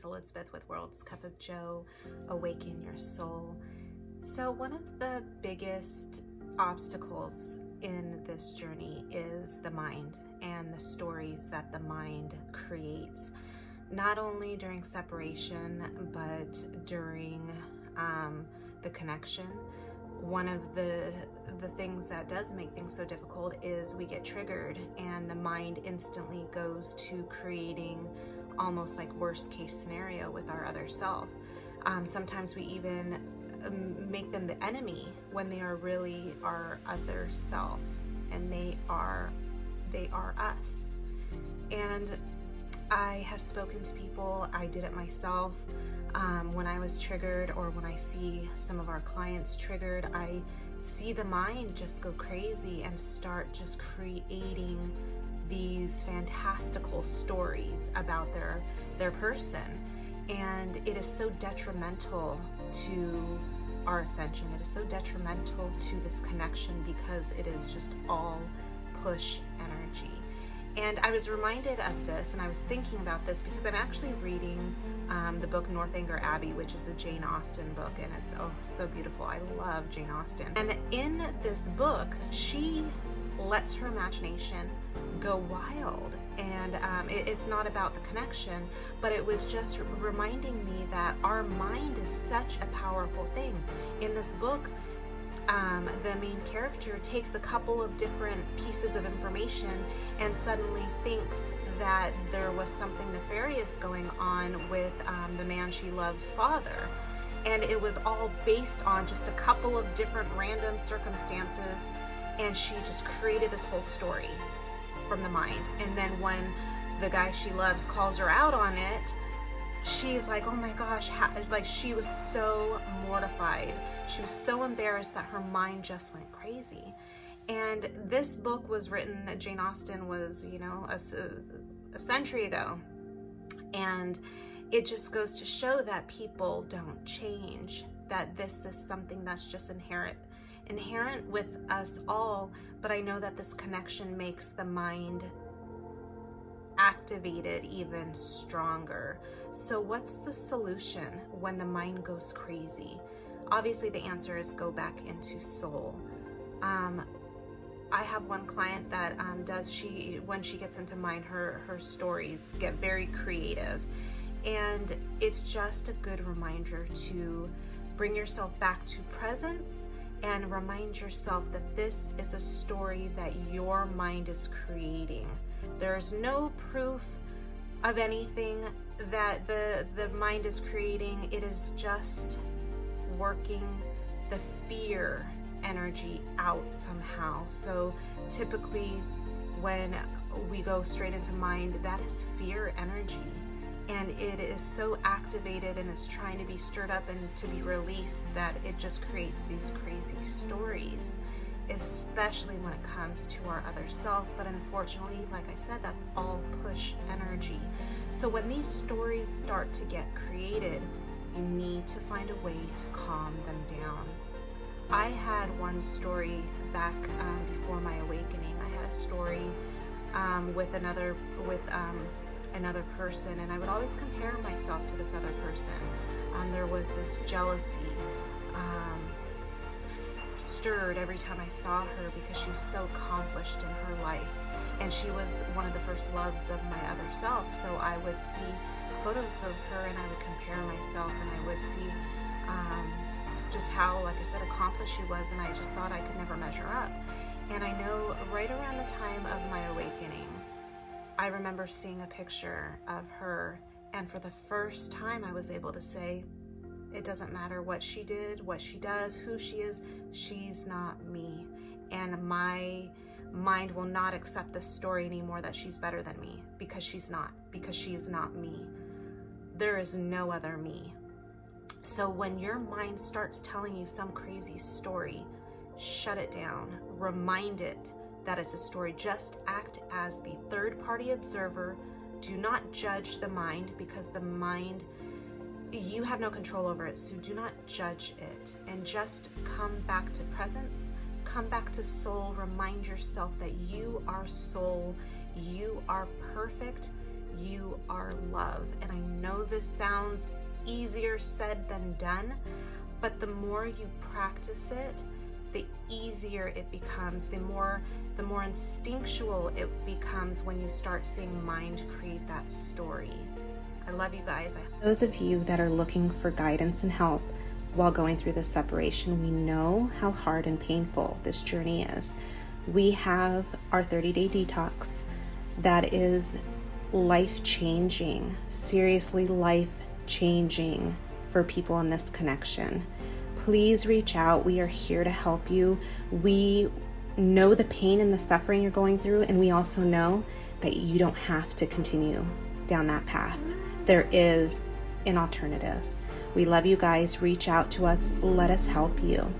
It's Elizabeth with World's Cup of Joe, Awaken Your Soul. So one of the biggest obstacles in this journey is the mind and the stories that the mind creates, not only during separation, but during the connection. One of the things that does make things so difficult is we get triggered and the mind instantly goes to creating almost like worst case scenario with our other self. Sometimes we even make them the enemy when they are really our other self, and they are us. And I have spoken to people, I did it myself, when I was triggered, or when I see some of our clients triggered, I see the mind just go crazy and start just creating these fantastical stories about their person. And it is so detrimental to our ascension. It is so detrimental to this connection because it is just all push energy. And I was reminded of this, and I was thinking about this because I'm actually reading the book Northanger Abbey, which is a Jane Austen book, and it's so beautiful. I love Jane Austen. And in this book, she lets her imagination go wild. And it's not about the connection, but it was just reminding me that our mind is such a powerful thing. In this book, the main character takes a couple of different pieces of information and suddenly thinks that there was something nefarious going on with the man she loves' father. And it was all based on just a couple of different random circumstances, and she just created this whole story from the mind. And then when the guy she loves calls her out on it, she's like, oh my gosh, like she was so mortified. She was so embarrassed that her mind just went crazy. And this book was written, Jane Austen was, a century ago. And it just goes to show that people don't change, that this is something that's just inherent with us all. But I know that this connection makes the mind activated even stronger. So what's the solution when the mind goes crazy? Obviously the answer is go back into soul. I have one client that when she gets into mind, her stories get very creative, and it's just a good reminder to bring yourself back to presence and remind yourself that this is a story that your mind is creating. There's no proof of anything that the mind is creating. It is just working the fear energy out somehow. So typically when we go straight into mind, that is fear energy. And it is so activated and is trying to be stirred up and to be released that it just creates these crazy stories, especially when it comes to our other self. But unfortunately, like I said, that's all push energy. So when these stories start to get created, you need to find a way to calm them down. I had one story back before my awakening. I had a story with another person, and I would always compare myself to this other person. There was this jealousy stirred every time I saw her because she was so accomplished in her life, and she was one of the first loves of my other self. So I would see photos of her and I would compare myself, and I would see just how, like I said, accomplished she was, and I just thought I could never measure up. And I know right around the time of my awakening, I remember seeing a picture of her, and for the first time I was able to say, it doesn't matter what she did, what she does, who she is, she's not me. And my mind will not accept this story anymore that she's better than me, because she's not, because she is not me. There is no other me. So when your mind starts telling you some crazy story, shut it down, remind it that it's a story. Just act as the third-party observer. Do not judge the mind, because the mind, you have no control over it, so do not judge it. And just come back to presence, come back to soul. Remind yourself that you are soul, you are perfect, You are love. And I know this sounds easier said than done, but the more you practice it, the easier it becomes, the more instinctual it becomes when you start seeing mind create that story. I love you guys. Those of you that are looking for guidance and help while going through this separation, we know how hard and painful this journey is. We have our 30-day detox that is life-changing, seriously life-changing for people in this connection. Please reach out. We are here to help you. We know the pain and the suffering you're going through, and we also know that you don't have to continue down that path. There is an alternative. We love you guys. Reach out to us. Let us help you.